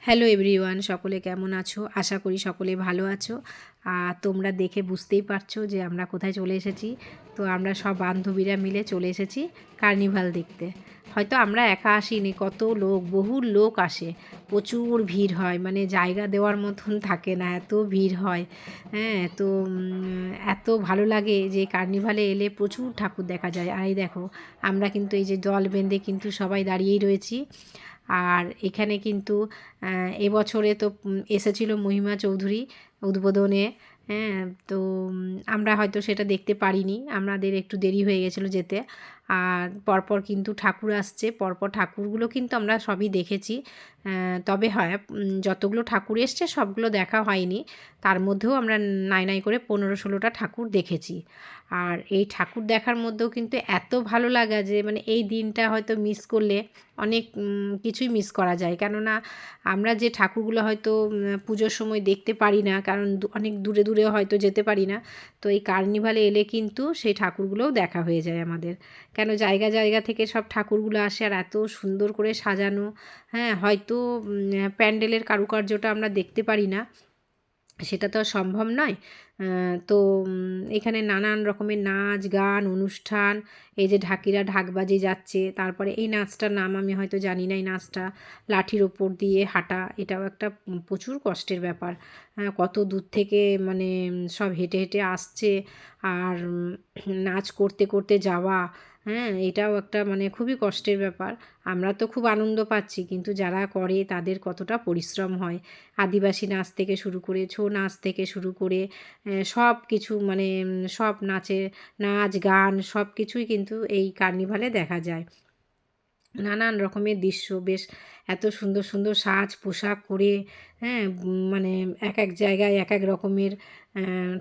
Hello everyone, সকলে কেমন আছো? আশা করি সকলে ভালো আছো। তোমরা দেখে বুঝতেই পারছো যে আমরা কোথায় চলে এসেছি। তো আমরা সব বান্ধবীরা মিলে চলে এসেছি কার্নিভাল দেখতে। হয়তো আমরা একা আসিনি, কত লোক, বহু লোক আসে, প্রচুর ভিড় হয়, মানে জায়গা দেওয়ার মতন থাকে না, এত ভিড় হয়। হ্যাঁ, তো এত ভালো লাগে যে কার্নিভালে এলে প্রচুর ঠাকুর দেখা যায়। আর এই দেখো, আমরা কিন্তু এই যে দল বেঁধে কিন্তু সবাই দাঁড়িয়েই রয়েছি। আর এখানে কিন্তু এবছরে তো এসেছিল মহিমা চৌধুরী উদ্বোধনে। হ্যাঁ, তো আমরা হয়তো সেটা দেখতে পারিনি, আমাদের একটু দেরি হয়ে গেছিলো যেতে। আর পরপর কিন্তু ঠাকুর আসছে, পরপর ঠাকুরগুলো কিন্তু আমরা সবই দেখেছি। তবে হয় যতগুলো ঠাকুর এসছে সবগুলো দেখা হয়নি, তার মধ্যেও আমরা নাই নাই করে 15-16টা ঠাকুর দেখেছি। আর এই ঠাকুর দেখার মধ্যেও কিন্তু এত ভালো লাগা যে মানে এই দিনটা হয়তো মিস করলে অনেক কিছুই মিস করা যায়। কেননা আমরা যে ঠাকুরগুলো হয়তো পুজোর সময় দেখতে পারি না, কারণ অনেক দূরে দূরে হয়তো যেতে পারি না, তো এই কার্নিভালে এলে কিন্তু সেই ঠাকুরগুলোও দেখা হয়ে যায় আমাদের। কেন জায়গা জায়গা থেকে সব ঠাকুরগুলো আসে আর এত সুন্দর করে সাজানো। হ্যাঁ, হয়তো প্যান্ডেলের কারুকার্যটা আমরা দেখতে পারি না, সেটা তো আর সম্ভব নয়। তো এখানে নানান রকমের নাচ গান অনুষ্ঠান, এই যে ঢাকিরা ঢাক বাজিয়ে যাচ্ছে, তারপরে এই নাচটার নাম আমি হয়তো জানি না, এই নাচটা লাঠির ওপর দিয়ে হাঁটা, এটাও একটা প্রচুর কষ্টের ব্যাপার। কত দূর থেকে মানে সব হেঁটে হেঁটে আসছে, আর নাচ করতে করতে যাওয়া। হ্যাঁ, এটাও একটা মানে খুবই কষ্টের ব্যাপার। আমরা তো খুব আনন্দ পাচ্ছি, কিন্তু যারা করে তাদের কতটা পরিশ্রম হয়। আদিবাসী নাচ থেকে শুরু করে, ছৌ নাচ থেকে শুরু করে সব কিছু, মানে সব নাচ গান সব কিছুই কিন্তু এই কার্নিভালে দেখা যায়। নানান রকমের দৃশ্য, বেশ এত সুন্দর সুন্দর সাজ পোশাক করে, হ্যাঁ, মানে এক এক জায়গায় এক এক রকমের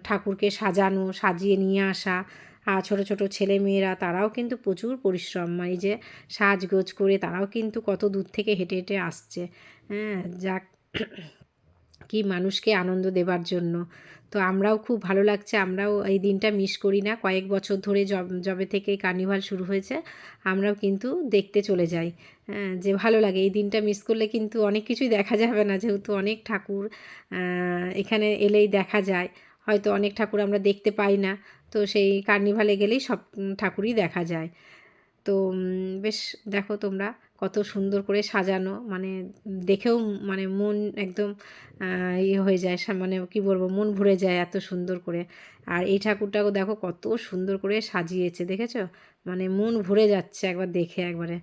ঠাকুরকে সাজানো, সাজিয়ে নিয়ে আসা। আর ছোটো ছোটো ছেলেমেয়েরা, তারাও কিন্তু প্রচুর পরিশ্রম, এই যে সাজগোজ করে তারাও কিন্তু কত দূর থেকে হেঁটে হেঁটে আসছে। হ্যাঁ, যাক, কি মানুষকে আনন্দ দেবার জন্য। তো আমরাও খুব ভালো লাগছে, আমরাও এই দিনটা মিস করি না। কয়েক বছর ধরে যবে থেকে কার্নিভাল শুরু হয়েছে আমরাও কিন্তু দেখতে চলে যাই। যে ভালো লাগে, এই দিনটা মিস করলে কিন্তু অনেক কিছুই দেখা যাবে না, যেহেতু অনেক ঠাকুর এখানে এলেই দেখা যায়। হয়তো অনেক ঠাকুর আমরা দেখতে পাই না, তো সেই কার্নিভালে গেলেই সব ঠাকুরই দেখা যায়। তো বেশ দেখো তোমরা কত সুন্দর করে সাজানো, মানে দেখেও মানে মন একদম ইয়ে হয়ে যায়, মানে কী বলবো, মন ভরে যায় এত সুন্দর করে। আর এই ঠাকুরটাও দেখো কত সুন্দর করে সাজিয়েছে, দেখেছো? মানে মন ভরে যাচ্ছে একবার দেখে একবারে।